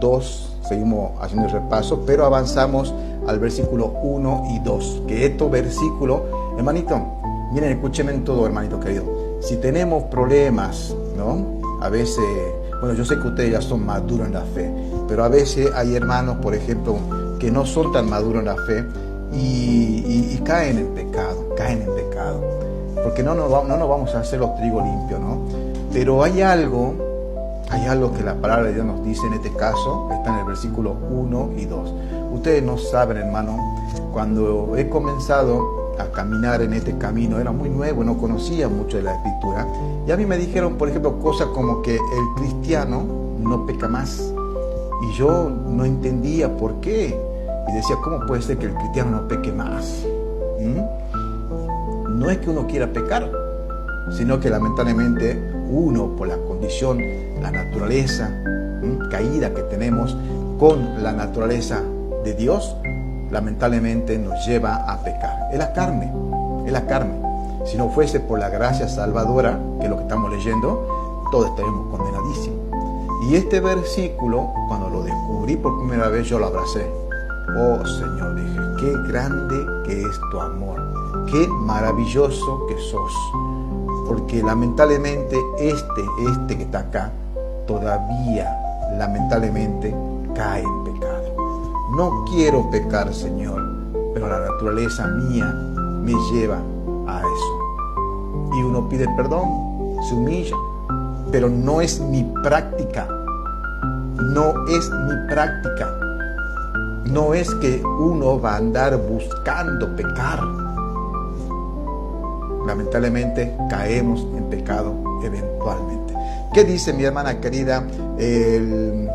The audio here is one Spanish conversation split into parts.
2, seguimos haciendo el repaso, pero avanzamos al versículo 1 y 2, que estos versículos, hermanito, miren, escúchenme en todo, hermanito querido. Si tenemos problemas, ¿no? A veces, bueno, yo sé que ustedes ya son maduros en la fe, pero a veces hay hermanos, por ejemplo, que no son tan maduros en la fe y caen en pecado, porque no nos vamos a hacer los trigos limpios, ¿no? Pero hay algo que la palabra de Dios nos dice en este caso, está en el versículo 1 y 2. Ustedes no saben, hermano, cuando he comenzado a caminar en este camino, era muy nuevo, no conocía mucho de la escritura, y a mí me dijeron, por ejemplo, cosas como que el cristiano no peca más, y yo no entendía por qué, y decía, ¿cómo puede ser que el cristiano no peque más? No es que uno quiera pecar, sino que lamentablemente uno, por la condición, la naturaleza caída que tenemos con la naturaleza de Dios, lamentablemente nos lleva a pecar. Es la carne. Si no fuese por la gracia salvadora, que es lo que estamos leyendo, todos estaríamos condenadísimos. Y este versículo, cuando lo descubrí por primera vez, yo lo abracé. Oh Señor, dije, qué grande que es tu amor, qué maravilloso que sos. Porque lamentablemente este que está acá, todavía lamentablemente cae en pecado. No quiero pecar, Señor, pero la naturaleza mía me lleva a eso. Y uno pide perdón, se humilla, pero no es mi práctica. No es que uno va a andar buscando pecar. Lamentablemente caemos en pecado eventualmente. ¿Qué dice mi hermana querida el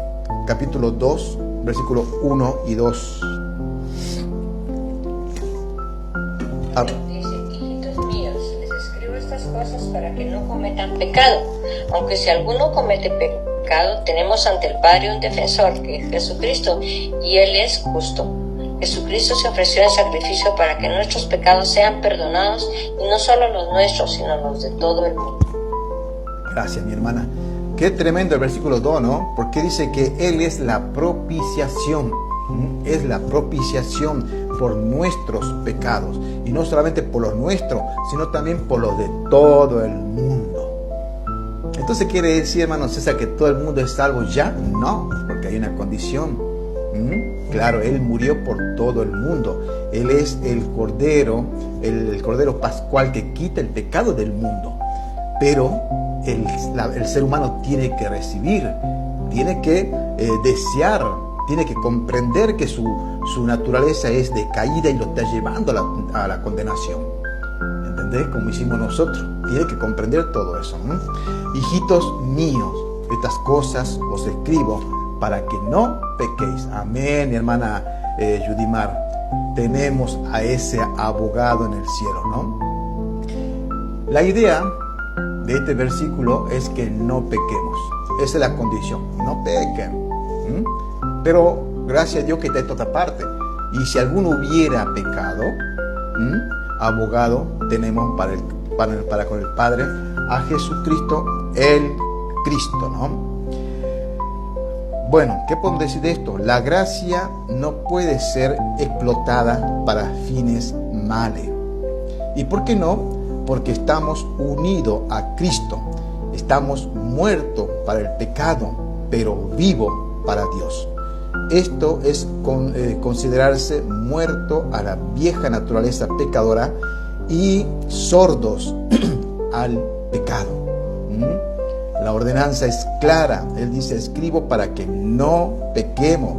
capítulo 2, versículos 1 y 2? Dice, hijitos míos, les escribo estas cosas para que no cometan pecado. Aunque si alguno comete pecado, tenemos ante el Padre un defensor, que es Jesucristo, y Él es justo. Jesucristo se ofreció en sacrificio para que nuestros pecados sean perdonados, y no solo los nuestros, sino los de todo el mundo. Gracias, mi hermana. Qué tremendo el versículo 2, ¿no? Porque dice que Él es la propiciación. Es la propiciación por nuestros pecados. Y no solamente por los nuestros, sino también por los de todo el mundo. Entonces, ¿quiere decir, hermano César, que todo el mundo es salvo ya? No, porque hay una condición. Claro, Él murió por todo el mundo. Él es el Cordero, el Cordero Pascual que quita el pecado del mundo. Pero el ser humano tiene que recibir, tiene que desear, tiene que comprender que su naturaleza es decaída y lo está llevando a la condenación. ¿Entendés? Como hicimos nosotros. Tiene que comprender todo eso, ¿no? Hijitos míos, estas cosas os escribo para que no pequéis. Amén, mi hermana Yudimar. Tenemos a ese abogado en el cielo, ¿no? La idea de este versículo es que no pequemos. Esa es la condición, no pequen. Pero gracias a Dios que está esta otra parte. Y si alguno hubiera pecado, abogado tenemos para con el Padre, a Jesucristo el Cristo, ¿no? Bueno, ¿qué podemos decir de esto? La gracia no puede ser explotada para fines males. ¿Y por qué no? Porque estamos unidos a Cristo. Estamos muertos para el pecado, pero vivos para Dios. Esto es considerarse muerto a la vieja naturaleza pecadora y sordos al pecado. La ordenanza es clara. Él dice, escribo para que no pequemos.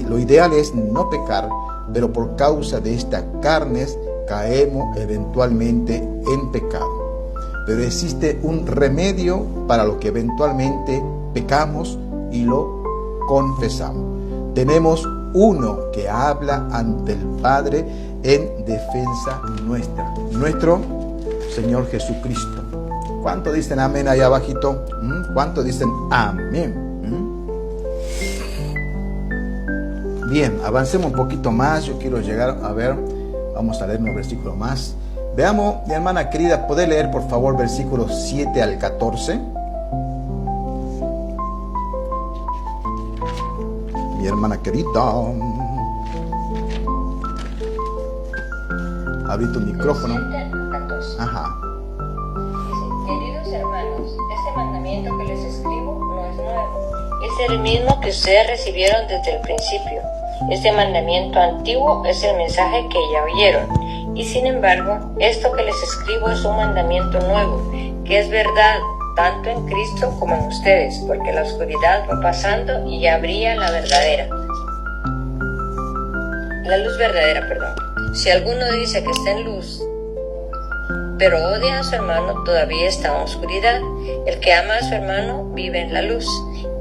Lo ideal es no pecar, pero por causa de estas carnes caemos eventualmente en pecado. Pero existe un remedio para lo que eventualmente pecamos y lo confesamos. Tenemos uno que habla ante el Padre en defensa nuestra, nuestro Señor Jesucristo. ¿Cuánto dicen amén allá abajito? ¿Cuánto dicen amén? Bien, avancemos un poquito más. Yo quiero llegar a ver, vamos a leer unos versículos más. Veamos, mi hermana querida, ¿puede leer por favor versículos 7 al 14? mi hermana querida. Abrí tu micrófono. Ajá. Dice, queridos hermanos, este mandamiento que les escribo no es nuevo. Es el mismo que ustedes recibieron desde el principio. Este mandamiento antiguo es el mensaje que ya oyeron. Y sin embargo, esto que les escribo es un mandamiento nuevo, que es verdad tanto en Cristo como en ustedes, porque la oscuridad va pasando y ya brilla la luz verdadera, perdón. Si alguno dice que está en luz, pero odia a su hermano, todavía está en oscuridad. El que ama a su hermano vive en la luz,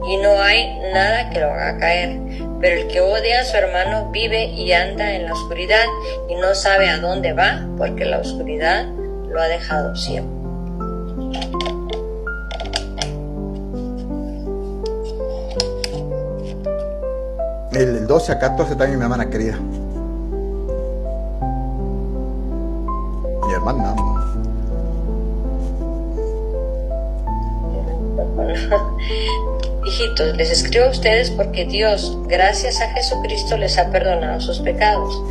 y no hay nada que lo haga caer. Pero el que odia a su hermano vive y anda en la oscuridad, y no sabe a dónde va, porque la oscuridad lo ha dejado ciego. El 12 a 14 también, mi hermana querida. Mi hermana. Hijitos, les escribo a ustedes porque Dios, gracias a Jesucristo, les ha perdonado sus pecados.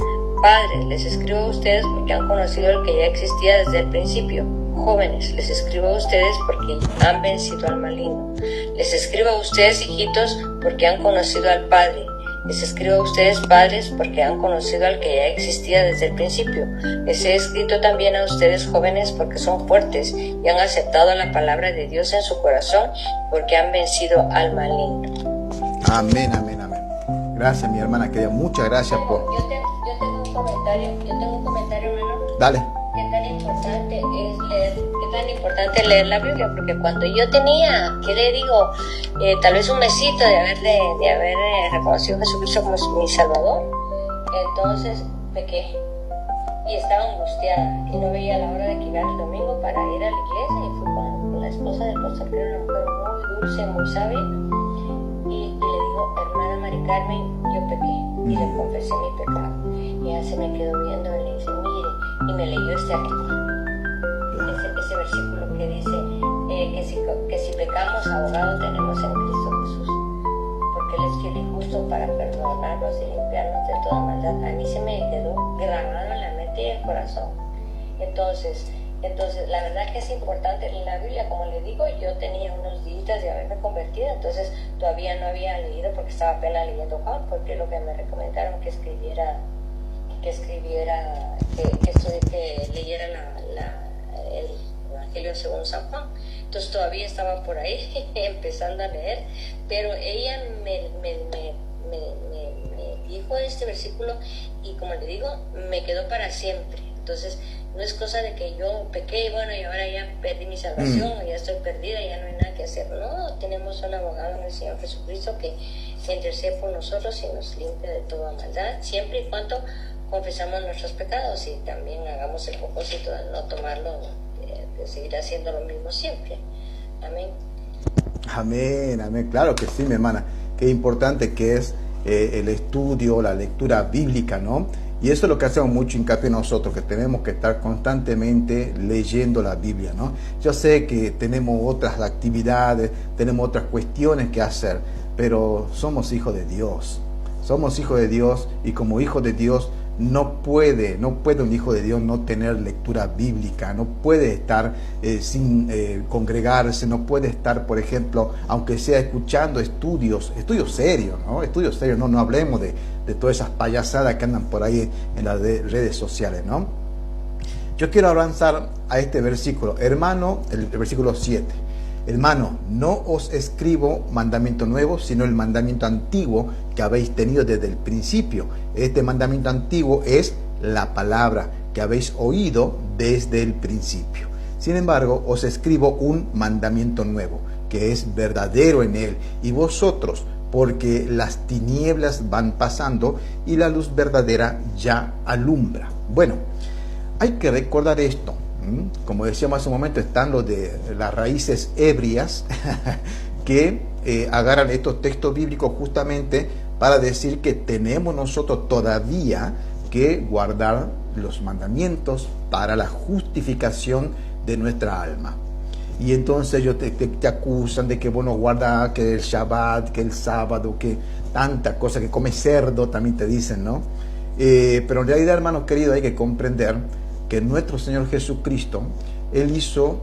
Padres, les escribo a ustedes porque han conocido al que ya existía desde el principio. Jóvenes, les escribo a ustedes porque han vencido al maligno. Les escribo a ustedes, hijitos, porque han conocido al Padre. Les escribo a ustedes, padres, porque han conocido al que ya existía desde el principio. Les he escrito también a ustedes, jóvenes, porque son fuertes y han aceptado la palabra de Dios en su corazón, porque han vencido al maligno. Amén, amén, amén. Gracias, mi hermana querida. Muchas gracias por... Yo tengo un comentario, hermano. Dale. Qué tan importante es leer la Biblia, porque cuando yo tenía, ¿qué le digo? Tal vez un mesito de haber reconocido a Jesucristo como mi Salvador, entonces pequé y estaba angustiada y no veía la hora de que iba el domingo para ir a la iglesia, y fui con la esposa del pastor, que era una mujer muy dulce, muy sabia, y le digo, hermana Mari Carmen, yo pequé, y le confesé mi pecado, y ella se me quedó viendo y le dice, mire, y me leyó este versículo que dice que si pecamos, abogado tenemos en Cristo Jesús, porque Él es fiel y justo para perdonarnos y limpiarnos de toda maldad. A mí se me quedó grabado en la mente y el corazón. Entonces la verdad que es importante. En la Biblia, como le digo, yo tenía unos días de haberme convertido, entonces todavía no había leído porque estaba apenas leyendo Juan, porque lo que me recomendaron que leyera el Evangelio según San Juan. Entonces todavía estaba por ahí empezando a leer, pero ella me dijo este versículo y, como le digo, me quedó para siempre. Entonces no es cosa de que yo pequé y bueno, y ahora ya perdí mi salvación, ya estoy perdida, ya no hay nada que hacer. No, tenemos un abogado en el Señor Jesucristo que intercede por nosotros y nos limpia de toda maldad, siempre y cuando confesamos nuestros pecados y también hagamos el propósito de no tomarlo, de seguir haciendo lo mismo siempre. Amén. Amén, amén. Claro que sí, mi hermana. Qué importante que es el estudio, la lectura bíblica, ¿no? Y eso es lo que hacemos mucho hincapié nosotros, que tenemos que estar constantemente leyendo la Biblia, ¿no? Yo sé que tenemos otras actividades, tenemos otras cuestiones que hacer, pero somos hijos de Dios. Somos hijos de Dios, y como hijos de Dios no puede un hijo de Dios no tener lectura bíblica, no puede estar sin congregarse, no puede estar, por ejemplo, aunque sea escuchando estudios serios, ¿no? Estudios serios, no hablemos de todas esas payasadas que andan por ahí en las redes sociales, ¿no? Yo quiero avanzar a este versículo, hermano, el versículo 7. Hermano, no os escribo mandamiento nuevo, sino el mandamiento antiguo que habéis tenido desde el principio. Este mandamiento antiguo es la palabra que habéis oído desde el principio. Sin embargo, os escribo un mandamiento nuevo, que es verdadero en él, y vosotros, porque las tinieblas van pasando y la luz verdadera ya alumbra. Bueno, hay que recordar esto. Como decíamos hace un momento, están los de las raíces ebrias que agarran estos textos bíblicos justamente para decir que tenemos nosotros todavía que guardar los mandamientos para la justificación de nuestra alma. y entonces ellos te acusan de que vos no guardas, que el Shabbat, que el sábado, que tanta cosa, que comes cerdo, también te dicen, ¿no? Pero en realidad, hermanos queridos, hay que comprender que nuestro Señor Jesucristo, Él hizo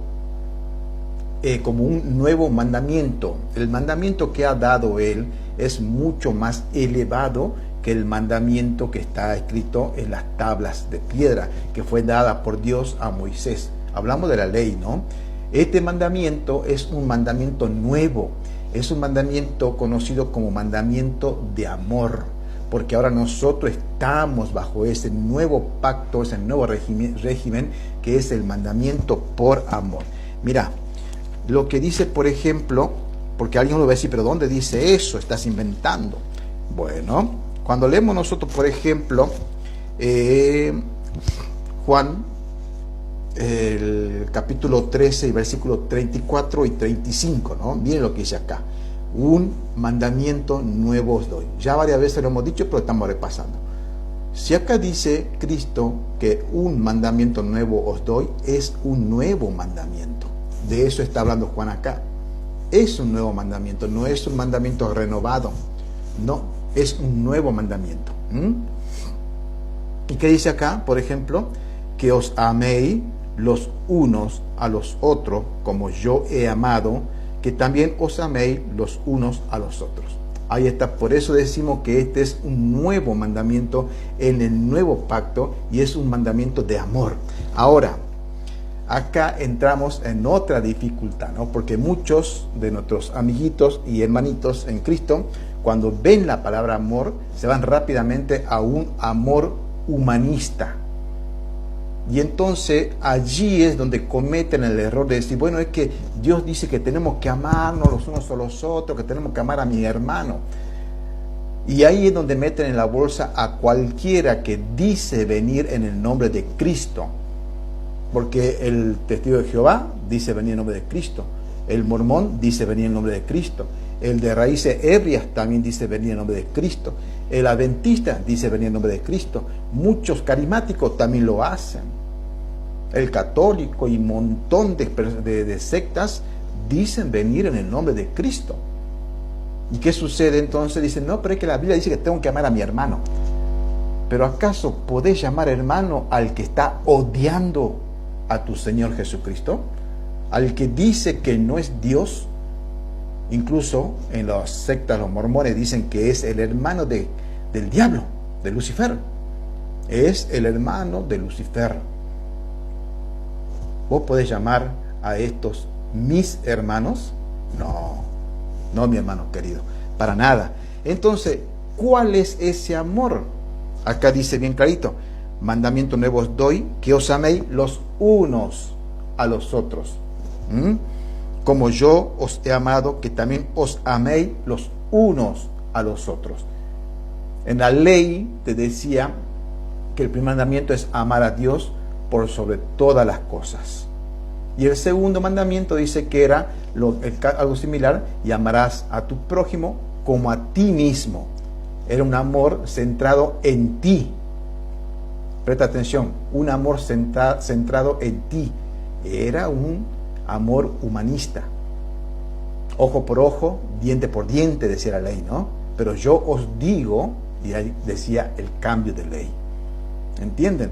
como un nuevo mandamiento. El mandamiento que ha dado Él es mucho más elevado que el mandamiento que está escrito en las tablas de piedra, que fue dada por Dios a Moisés. Hablamos de la ley, ¿no? Este mandamiento es un mandamiento nuevo, es un mandamiento conocido como mandamiento de amor, porque ahora nosotros estamos bajo ese nuevo pacto, ese nuevo régimen que es el mandamiento por amor. Mira, lo que dice, por ejemplo, porque alguien lo va a decir, pero ¿dónde dice eso? Estás inventando. Bueno, cuando leemos nosotros, por ejemplo, Juan, el capítulo 13 y versículos 34 y 35, ¿no? Miren lo que dice acá. Un mandamiento nuevo os doy. Ya varias veces lo hemos dicho, pero estamos repasando. Si acá dice Cristo que un mandamiento nuevo os doy, es un nuevo mandamiento. De eso está hablando Juan acá. Es un nuevo mandamiento, no es un mandamiento renovado. No, es un nuevo mandamiento. ¿Y qué dice acá? Por ejemplo, que os améis los unos a los otros, como yo he amado, que también os améis los unos a los otros. Ahí está, por eso decimos que este es un nuevo mandamiento en el nuevo pacto y es un mandamiento de amor. Ahora, acá entramos en otra dificultad, ¿no? Porque muchos de nuestros amiguitos y hermanitos en Cristo, cuando ven la palabra amor, se van rápidamente a un amor humanista. Y entonces allí es donde cometen el error de decir, bueno, es que Dios dice que tenemos que amarnos los unos a los otros, que tenemos que amar a mi hermano. Y ahí es donde meten en la bolsa a cualquiera que dice venir en el nombre de Cristo. Porque el testigo de Jehová dice venir en nombre de Cristo. El mormón dice venir en nombre de Cristo. El de raíces ebrias también dice venir en nombre de Cristo. El adventista dice venir en nombre de Cristo. Muchos carismáticos también lo hacen. El católico y un montón de sectas dicen venir en el nombre de Cristo. ¿Y qué sucede entonces? Dicen, no, pero es que la Biblia dice que tengo que amar a mi hermano. ¿Pero acaso podés llamar hermano al que está odiando a tu Señor Jesucristo? Al que dice que no es Dios. Incluso en las sectas, los mormones dicen que es el hermano del diablo, de Lucifer. Es el hermano de Lucifer. ¿Vos podés llamar a estos mis hermanos? No, mi hermano querido, para nada. Entonces, ¿cuál es ese amor? Acá dice bien clarito, mandamiento nuevo os doy, que os améis los unos a los otros. Como yo os he amado, que también os améis los unos a los otros. En la ley te decía que el primer mandamiento es amar a Dios por sobre todas las cosas. Y el segundo mandamiento dice que era algo similar, y amarás a tu prójimo como a ti mismo. Era un amor centrado en ti. Presta atención, un amor centrado en ti. Era un amor humanista. Ojo por ojo, diente por diente, decía la ley, ¿no? Pero yo os digo, y ahí decía el cambio de ley. ¿Entienden?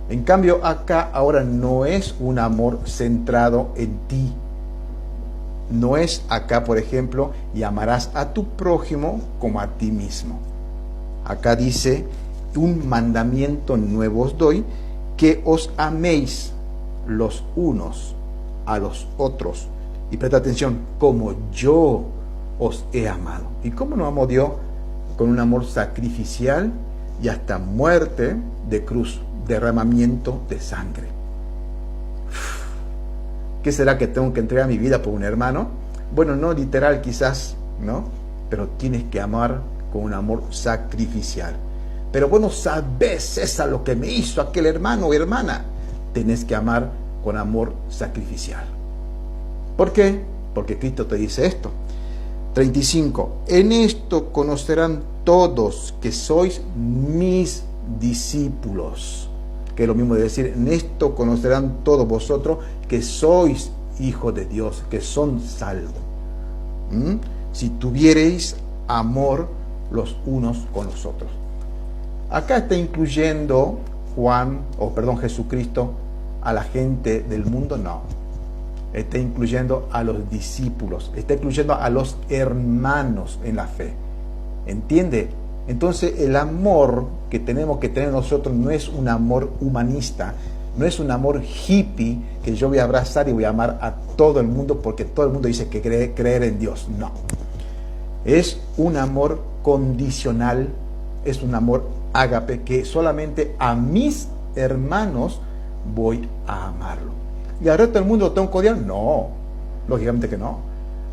En cambio, acá ahora no es un amor centrado en ti. No es acá, por ejemplo, y amarás a tu prójimo como a ti mismo. Acá dice, un mandamiento nuevo os doy, que os améis los unos a los otros. Y presta atención, como yo os he amado. ¿Y cómo nos amó Dios? Con un amor sacrificial y hasta muerte de cruz, derramamiento de sangre. ¿Qué será que tengo que entregar mi vida por un hermano? Bueno, no literal quizás, ¿no? Pero tienes que amar con un amor sacrificial. Pero bueno, sabes, César, lo que me hizo aquel hermano o hermana. Tenés que amar con amor sacrificial. ¿Por qué? Porque Cristo te dice esto. 35. En esto conocerán todos que sois mis discípulos. Que es lo mismo de decir, en esto conocerán todos vosotros que sois hijos de Dios, que son salvos. Si tuviereis amor los unos con los otros. Acá está incluyendo Jesucristo a la gente del mundo, no. Está incluyendo a los discípulos, está incluyendo a los hermanos en la fe. ¿Entiende? Entonces el amor que tenemos que tener nosotros no es un amor humanista, no es un amor hippie que yo voy a abrazar y voy a amar a todo el mundo porque todo el mundo dice que creer en Dios. No. Es un amor condicional, es un amor ágape, que solamente a mis hermanos voy a amarlo. ¿Y al resto del mundo lo tengo que odiar? No, lógicamente que no.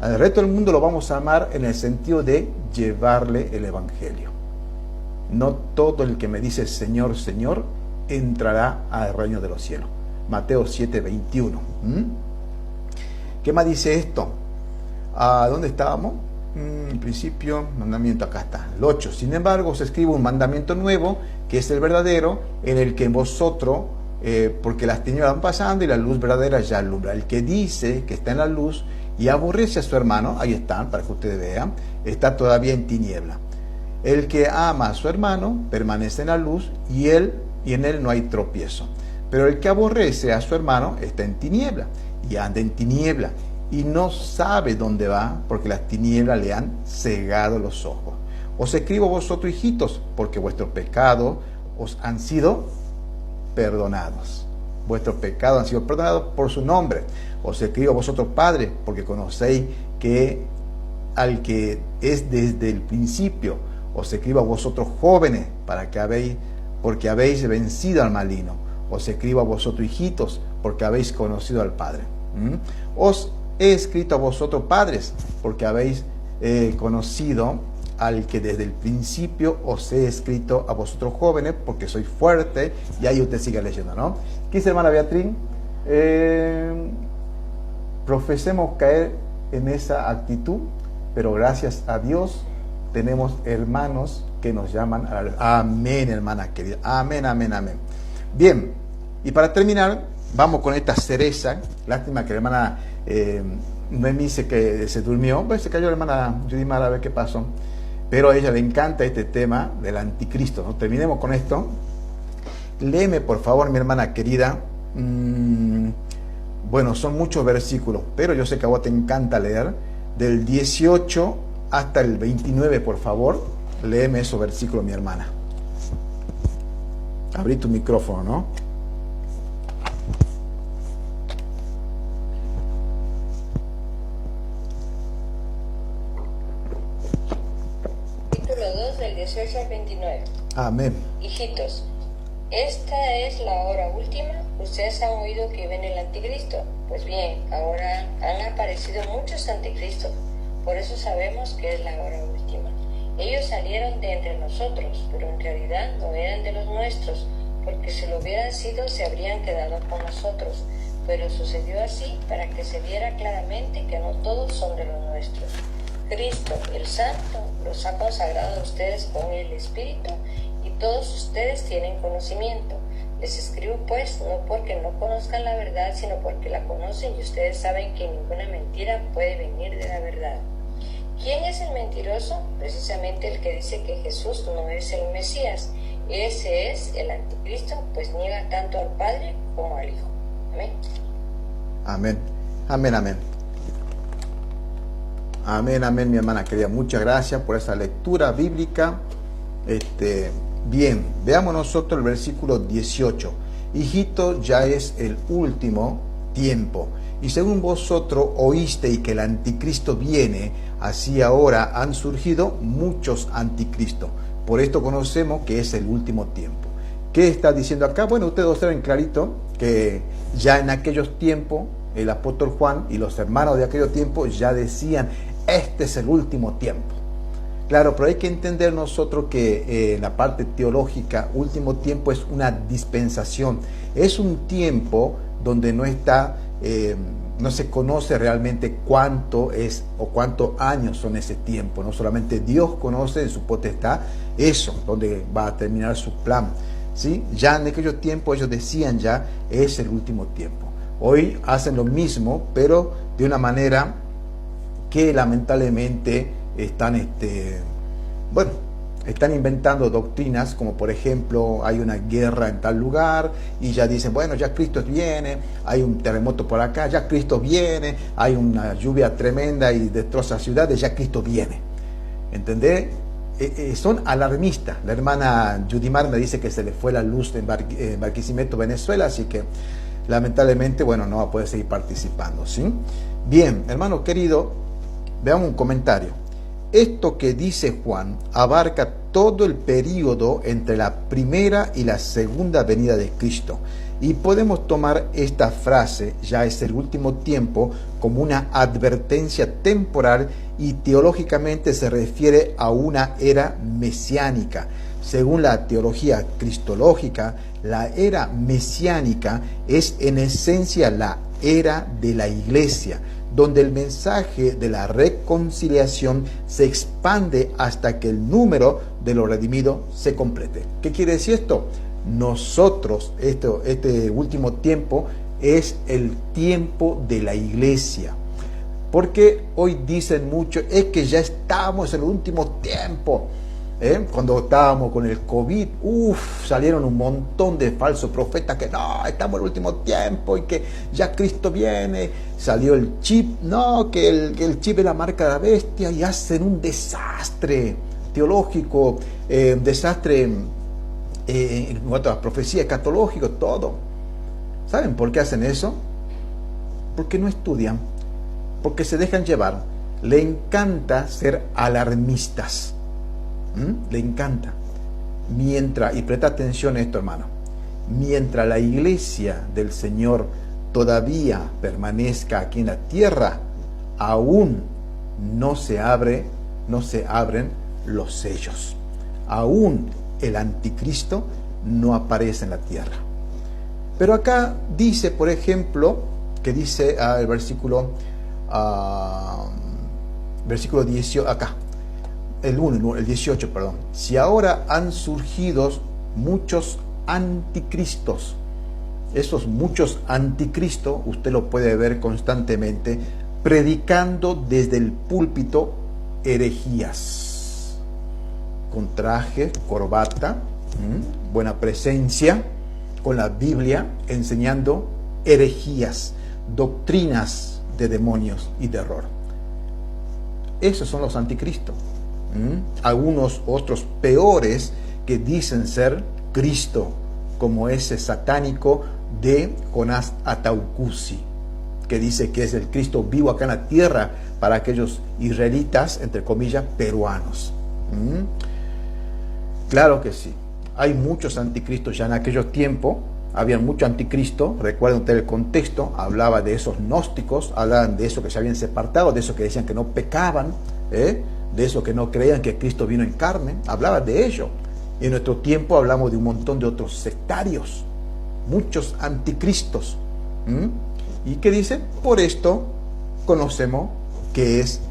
Al resto del mundo lo vamos a amar en el sentido de llevarle el evangelio. No todo el que me dice Señor, Señor, entrará al reino de los cielos. Mateo 7:21. ¿Qué más dice esto? ¿Dónde estábamos? En principio, mandamiento, acá está, el 8. Sin embargo, os escribo un mandamiento nuevo, que es el verdadero, en el que vosotros, porque las tinieblas van pasando y la luz verdadera ya alumbra. El que dice que está en la luz y aborrece a su hermano, ahí están, para que ustedes vean, está todavía en tiniebla. El que ama a su hermano permanece en la luz y en él no hay tropiezo. Pero el que aborrece a su hermano está en tiniebla y anda en tiniebla y no sabe dónde va, porque las tinieblas le han cegado los ojos. Os escribo vosotros, hijitos, porque vuestros pecados os han sido perdonados. Vuestros pecados han sido perdonados por su nombre. Os escribo vosotros, padres, porque conocéis que al que es desde el principio. Os escribo a vosotros, jóvenes, porque habéis vencido al maligno. Os escribo a vosotros, hijitos, porque habéis conocido al Padre. Os he escrito a vosotros, padres, porque habéis conocido al que desde el principio. Os he escrito a vosotros, jóvenes, porque sois fuertes. Y ahí usted sigue leyendo, ¿no? ¿Qué dice, hermana Beatriz? Profesemos caer en esa actitud, pero gracias a Dios tenemos hermanos que nos llaman a la luz. Amén, hermana querida. Amén, amén, amén. Bien, y para terminar, vamos con esta cereza. Lástima que la hermana Noemí dice que se durmió. Pues se cayó la hermana Judy Mara, a ver qué pasó. Pero a ella le encanta este tema del anticristo, ¿no? Terminemos con esto. Léeme, por favor, mi hermana querida. Bueno, son muchos versículos, pero yo sé que a vos te encanta leer. Del 18 hasta el 29, por favor. Léeme esos versículos, mi hermana. Abrí tu micrófono, ¿no? Capítulo 2, del 18 al 29. Amén. Hijitos, esta es la hora última. Ustedes han oído que viene el anticristo. Pues bien, ahora han aparecido muchos anticristos. Por eso sabemos que es la hora última. Ellos salieron de entre nosotros, pero en realidad no eran de los nuestros, porque si lo hubieran sido se habrían quedado con nosotros. Pero sucedió así para que se viera claramente que no todos son de los nuestros. Cristo, el Santo, los ha consagrado a ustedes con el Espíritu, y todos ustedes tienen conocimiento. Les escribo pues no porque no conozcan la verdad, sino porque la conocen, y ustedes saben que ninguna mentira puede venir de la verdad. ¿Quién es el mentiroso? Precisamente el que dice que Jesús no es el Mesías. Ese es el anticristo, pues niega tanto al Padre como al Hijo. Amén. Amén. Amén, amén. Amén, amén, mi hermana querida. Muchas gracias por esa lectura bíblica. Bien, veamos nosotros el versículo 18. Hijito, ya es el último tiempo. Y según vosotros oísteis que el anticristo viene, así ahora han surgido muchos anticristos. Por esto conocemos que es el último tiempo. ¿Qué está diciendo acá? Bueno, ustedes saben clarito que ya en aquellos tiempos el apóstol Juan y los hermanos de aquellos tiempos ya decían, este es el último tiempo. Claro, pero hay que entender nosotros que la parte teológica, último tiempo es una dispensación. Es un tiempo donde no está, no se conoce realmente cuánto es o cuántos años son ese tiempo. No solamente Dios conoce en su potestad eso, donde va a terminar su plan. ¿Sí? Ya en aquellos tiempos ellos decían ya es el último tiempo. Hoy hacen lo mismo, pero de una manera que lamentablemente están, están inventando doctrinas, como por ejemplo, hay una guerra en tal lugar y ya dicen, bueno, ya Cristo viene, hay un terremoto por acá, ya Cristo viene, hay una lluvia tremenda y destroza ciudades, ya Cristo viene. ¿Entendés? Son alarmistas. La hermana Judimar me dice que se le fue la luz en Barquisimeto, Venezuela, así que lamentablemente, bueno, no va a poder seguir participando, ¿sí? Bien, hermano querido, veamos un comentario. Esto que dice Juan abarca todo el período entre la primera y la segunda venida de Cristo. Y podemos tomar esta frase, ya es el último tiempo, como una advertencia temporal y teológicamente se refiere a una era mesiánica. Según la teología cristológica, la era mesiánica es en esencia la era de la iglesia, donde el mensaje de la reconciliación se expande hasta que el número de los redimidos se complete. ¿Qué quiere decir esto? Nosotros, este último tiempo es el tiempo de la iglesia. Porque hoy dicen mucho, es que ya estamos en el último tiempo. Cuando estábamos con el COVID, salieron un montón de falsos profetas que no, estamos en el último tiempo y que ya Cristo viene. Salió el chip, no, que el chip es la marca de la bestia, y hacen un desastre teológico, desastre en cuanto a profecía, escatológico, todo. ¿Saben por qué hacen eso? Porque no estudian, porque se dejan llevar. Le encanta ser alarmistas. Le encanta. Mientras, y presta atención a esto, hermano, mientras la iglesia del Señor todavía permanezca aquí en la tierra, aún no se abren los sellos. Aún el anticristo no aparece en la tierra. Pero acá dice, por ejemplo, que dice el versículo 18, acá, el 18, perdón. Si ahora han surgido muchos anticristos, esos muchos anticristos, usted lo puede ver constantemente, predicando desde el púlpito herejías, con traje, corbata, buena presencia, con la Biblia, enseñando herejías, doctrinas de demonios y de error. Esos son los anticristos. Algunos otros peores que dicen ser Cristo, como ese satánico de Jonás Ataucusi, que dice que es el Cristo vivo acá en la tierra para aquellos israelitas, entre comillas, peruanos. Claro que sí, hay muchos anticristos ya en aquellos tiempos. Había mucho anticristo. Recuerden ustedes el contexto, hablaba de esos gnósticos, hablaban de esos que se habían separado, de esos que decían que no pecaban, de esos que no creían que Cristo vino en carne, hablaba de ello. Y en nuestro tiempo hablamos de un montón de otros sectarios, muchos anticristos. ¿Y qué dice? Por esto conocemos que es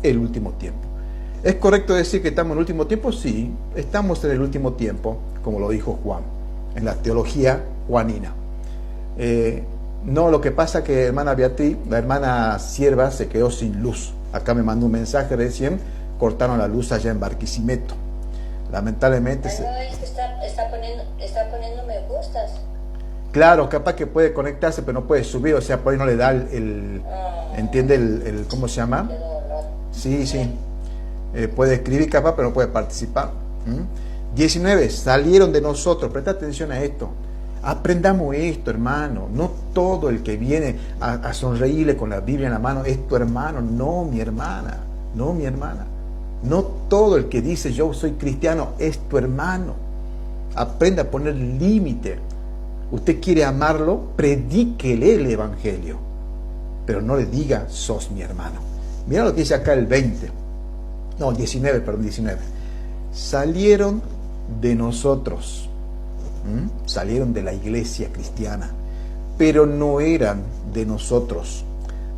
el último tiempo. ¿Es correcto decir que estamos en el último tiempo? Sí, estamos en el último tiempo, como lo dijo Juan, en la teología juanina. No, lo que pasa que hermana Beatriz, la hermana sierva, se quedó sin luz. Acá me mandó un mensaje recién, cortaron la luz allá en Barquisimeto. Lamentablemente... No, es que está poniendo me gustas. Claro, capaz que puede conectarse, pero no puede subir, o sea, por ahí no le da ¿entiende el cómo se llama? Sí. Puede escribir capaz, pero no puede participar. 19, salieron de nosotros. Presta atención a esto. Aprendamos esto, hermano. No todo el que viene a sonreírle con la Biblia en la mano es tu hermano. No, mi hermana. No, mi hermana. No todo el que dice yo soy cristiano es tu hermano. Aprenda a poner límite. Usted quiere amarlo, predíquele el evangelio, pero no le diga sos mi hermano. Mira lo que dice acá el 19. Salieron de nosotros, salieron de la iglesia cristiana, pero no eran de nosotros,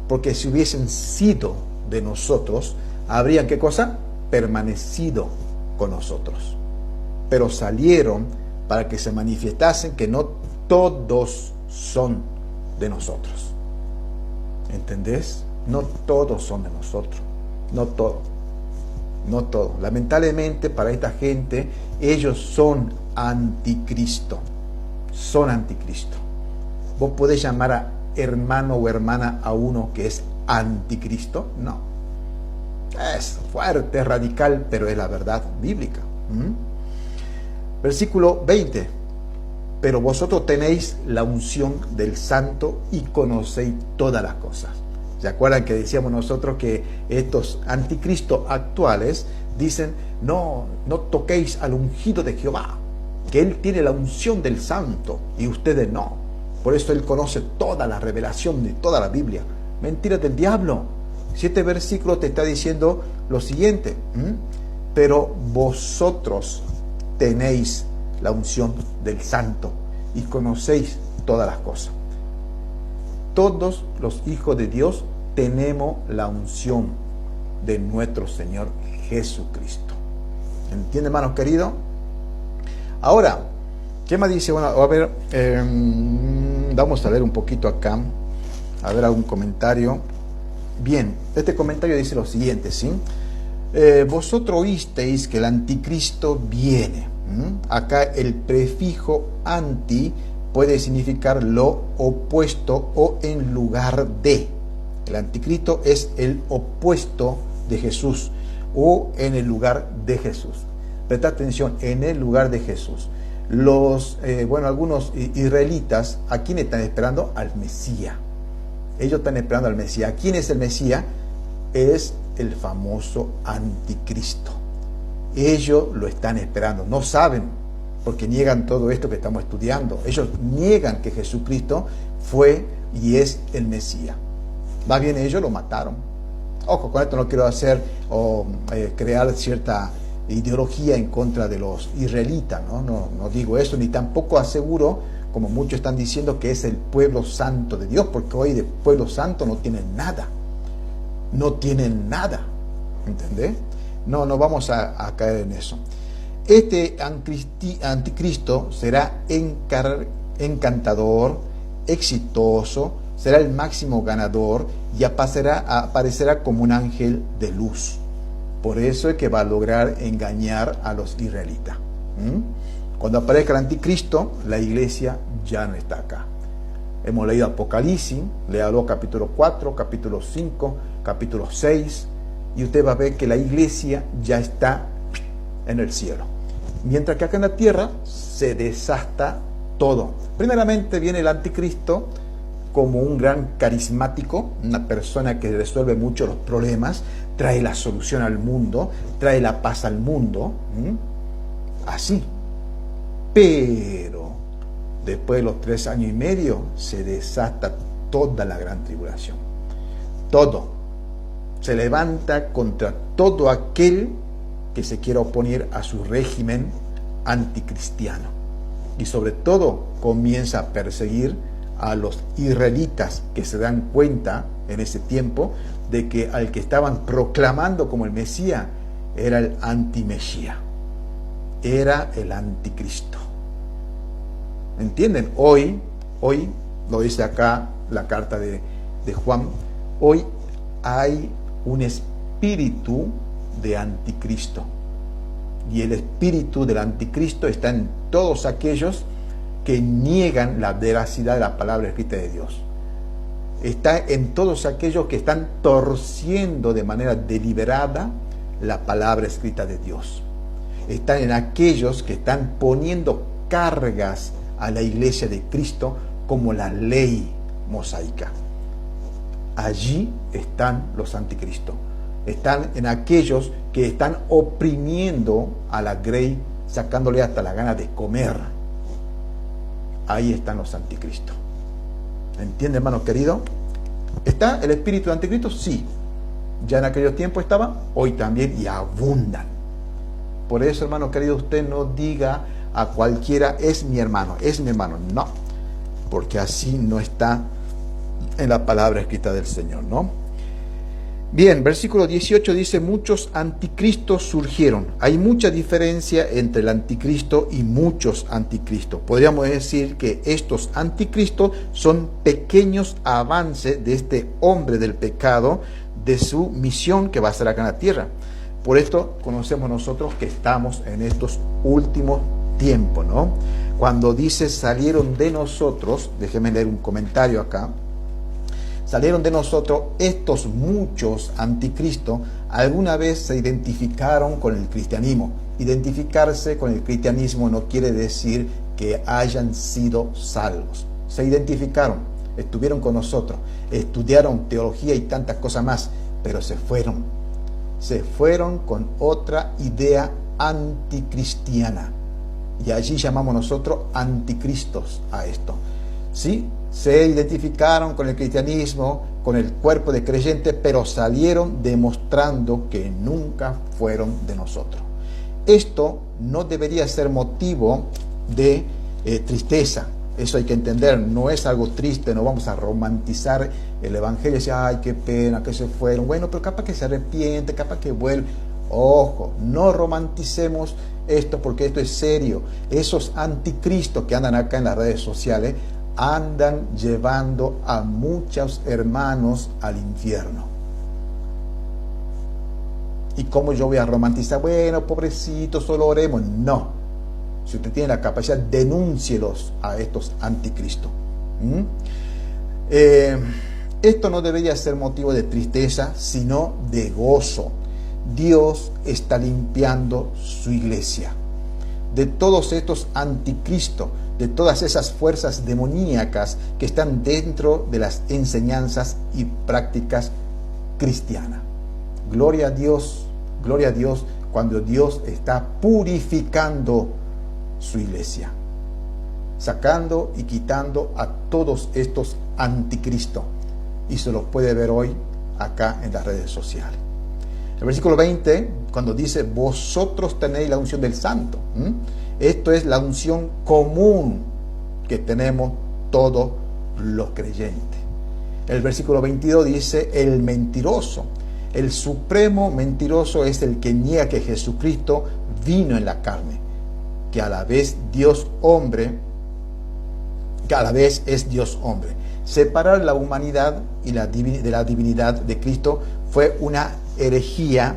porque si hubiesen sido de nosotros, habrían, ¿qué cosa? Permanecido con nosotros. Pero salieron para que se manifestasen que no todos son de nosotros. ¿Entendés? No todos son de nosotros. No todos. No todos. Lamentablemente para esta gente, ellos son anticristo. Son anticristo. ¿Vos podés llamar a hermano o hermana a uno que es anticristo? No. Es fuerte, es radical, pero es la verdad bíblica. Versículo 20. Pero vosotros tenéis la unción del Santo y conocéis todas las cosas. ¿Se acuerdan que decíamos nosotros que estos anticristos actuales dicen, no toquéis al ungido de Jehová, que él tiene la unción del Santo y ustedes no? Por eso él conoce toda la revelación de toda la Biblia. Mentira del diablo. Si este versículo te está diciendo lo siguiente, pero vosotros tenéis la unción del Santo y conocéis todas las cosas. Todos los hijos de Dios tenemos la unción de nuestro Señor Jesucristo. ¿Entiende, hermanos queridos? Ahora, ¿qué más dice? Bueno, a ver, vamos a ver un poquito acá, a ver algún comentario. Bien, este comentario dice lo siguiente, ¿sí? Vosotros oísteis que el anticristo viene. Acá el prefijo anti puede significar lo opuesto o en lugar de. El anticristo es el opuesto de Jesús o en el lugar de Jesús. Presta atención, en el lugar de Jesús. Algunos israelitas, ¿a quién están esperando? Al Mesías. Ellos están esperando al Mesías. ¿Quién es el Mesías? Es el famoso anticristo. Ellos lo están esperando. No saben, porque niegan todo esto que estamos estudiando. Ellos niegan que Jesucristo fue y es el Mesías. Más bien ellos lo mataron. Ojo, con esto no quiero hacer crear cierta ideología en contra de los israelitas, no digo eso, ni tampoco aseguro, como muchos están diciendo, que es el pueblo santo de Dios, porque hoy de pueblo santo no tienen nada. No tienen nada. ¿Entendés? No vamos a caer en eso. Este anticristo será encantador, exitoso, será el máximo ganador y aparecerá como un ángel de luz. Por eso es que va a lograr engañar a los israelitas. Cuando aparezca el anticristo, la iglesia ya no está acá. Hemos leído Apocalipsis, léalo capítulo 4, capítulo 5, capítulo 6, y usted va a ver que la iglesia ya está en el cielo. Mientras que acá en la tierra se desasta todo. Primeramente viene el anticristo como un gran carismático, una persona que resuelve mucho los problemas, trae la solución al mundo, trae la paz al mundo, así. Pero después de los 3 años y medio se desata toda la gran tribulación. Todo. Se levanta contra todo aquel que se quiera oponer a su régimen anticristiano. Y sobre todo comienza a perseguir a los israelitas, que se dan cuenta en ese tiempo de que al que estaban proclamando como el Mesías era el antimesías, era el anticristo. ¿Entienden? Hoy lo dice acá la carta de Juan, hoy hay un espíritu de anticristo, y el espíritu del anticristo está en todos aquellos que niegan la veracidad de la palabra escrita de Dios. Está en todos aquellos que están torciendo de manera deliberada la palabra escrita de Dios. Está en aquellos que están poniendo cargas a la iglesia de Cristo como la ley mosaica. Allí están los anticristos. Están en aquellos que están oprimiendo a la grey, sacándole hasta la gana de comer. Ahí están los anticristos. ¿Entiende, hermano querido? ¿Está el espíritu de anticristo? Sí. Ya en aquellos tiempos estaba, hoy también, y abundan. Por eso, hermano querido, usted no diga a cualquiera, es mi hermano. No, porque así no está en la palabra escrita del Señor, ¿no? Bien, versículo 18 dice, muchos anticristos surgieron. Hay mucha diferencia entre el anticristo y muchos anticristos. Podríamos decir que estos anticristos son pequeños avances de este hombre del pecado, de su misión que va a ser acá en la tierra. Por esto conocemos nosotros que estamos en estos últimos tiempos, ¿no? Cuando dice salieron de nosotros, déjenme leer un comentario acá. Salieron de nosotros estos muchos anticristos, alguna vez se identificaron con el cristianismo. Identificarse con el cristianismo no quiere decir que hayan sido salvos. Se identificaron, estuvieron con nosotros, estudiaron teología y tantas cosas más, pero se fueron. Se fueron con otra idea anticristiana. Y allí llamamos nosotros anticristos a esto. ¿Sí? Se identificaron con el cristianismo, con el cuerpo de creyentes, pero salieron demostrando que nunca fueron de nosotros. Esto no debería ser motivo de tristeza. Eso hay que entender, no es algo triste, no vamos a romantizar el evangelio y decir, ay, qué pena que se fueron. Bueno, pero capaz que se arrepiente, capaz que vuelve. Ojo, no romanticemos esto porque esto es serio. Esos anticristos que andan acá en las redes sociales andan llevando a muchos hermanos al infierno. ¿Y cómo yo voy a romantizar? Bueno, pobrecito, solo oremos. No. Si usted tiene la capacidad, denúncielos a estos anticristos. Esto no debería ser motivo de tristeza, sino de gozo. Dios está limpiando su iglesia de todos estos anticristos, de todas esas fuerzas demoníacas que están dentro de las enseñanzas y prácticas cristianas. Gloria a Dios cuando Dios está purificando su iglesia, sacando y quitando a todos estos anticristos, y se los puede ver hoy acá en las redes sociales. El versículo 20, cuando dice, vosotros tenéis la unción del santo. Esto es la unción común que tenemos todos los creyentes. El versículo 22 dice, el mentiroso. El supremo mentiroso es el que niega que Jesucristo vino en la carne, que a la vez Dios hombre, que a la vez es Dios hombre. Separar la humanidad y de la divinidad de Cristo fue una herejía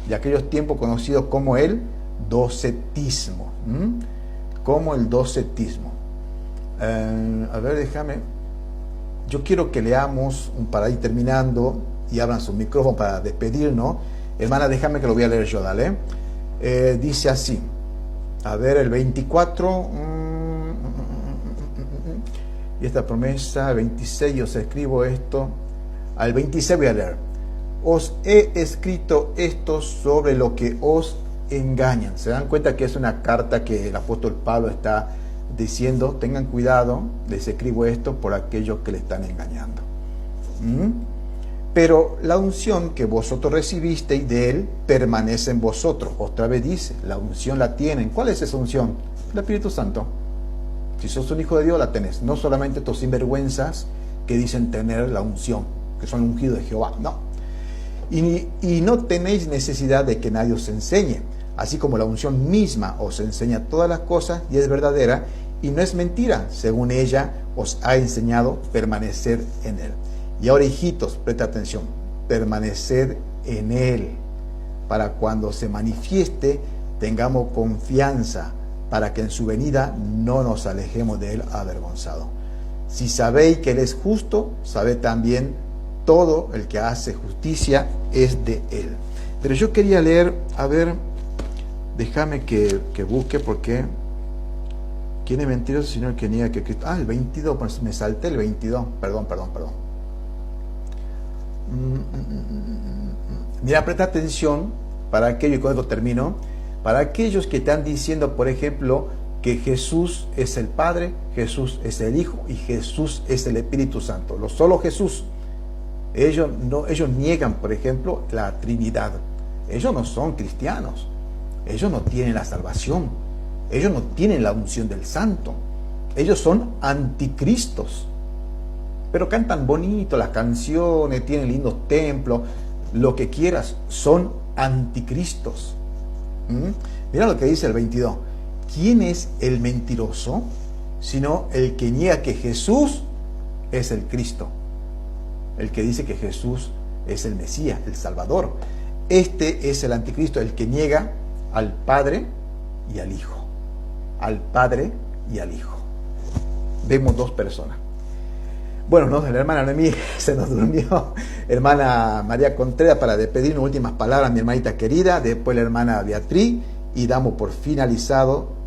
de aquellos tiempos conocidos como el docetismo. Como el docetismo. A ver, déjame. Yo quiero que leamos para ir terminando y abran su micrófono para despedirnos. Hermana, déjame que lo voy a leer yo, dale. Dice así. A ver, el 24. Y esta promesa, 26, yo os escribo esto. Al 26 voy a leer. Os he escrito esto sobre lo que os engañan. Se dan cuenta que es una carta que el apóstol Pablo está diciendo, tengan cuidado, les escribo esto por aquellos que le están engañando. Pero la unción que vosotros recibisteis de él permanece en vosotros. Otra vez dice, la unción la tienen. ¿Cuál es esa unción? El Espíritu Santo. Si sos un hijo de Dios, la tenés. No solamente estos sinvergüenzas que dicen tener la unción, que son ungidos de Jehová. No. Y no tenéis necesidad de que nadie os enseñe. Así como la unción misma os enseña todas las cosas y es verdadera y no es mentira, según ella os ha enseñado permanecer en él. Y ahora, hijitos, presta atención, permanecer en él, para cuando se manifieste tengamos confianza, para que en su venida no nos alejemos de él avergonzados. Si sabéis que él es justo, sabed también todo el que hace justicia es de él. Pero yo quería leer, a ver, déjame que busque, porque ¿quién es mentiroso sino el que niega que Cristo? El 22, pues me salté el 22, perdón. Mira, presta atención para aquello, y con esto termino, para aquellos que están diciendo, por ejemplo, que Jesús es el Padre, Jesús es el Hijo y Jesús es el Espíritu Santo. Solo Jesús. Ellos niegan, por ejemplo, la Trinidad. Ellos no son cristianos. Ellos no tienen la salvación. Ellos no tienen la unción del Santo. Ellos son anticristos. Pero cantan bonito las canciones, tienen lindos templos. lo que quieras, son anticristos. Mira lo que dice el 22. ¿Quién es el mentiroso? Sino el que niega que Jesús es el Cristo. El que dice que Jesús es el Mesías, el Salvador. Este es el anticristo, el que niega al Padre y al Hijo. Al Padre y al Hijo. Vemos dos personas. Bueno, no, la hermana Noemí se nos durmió. Hermana María Contreras, para despedirnos, últimas palabras, mi hermanita querida. Después la hermana Beatriz. Y damos por finalizado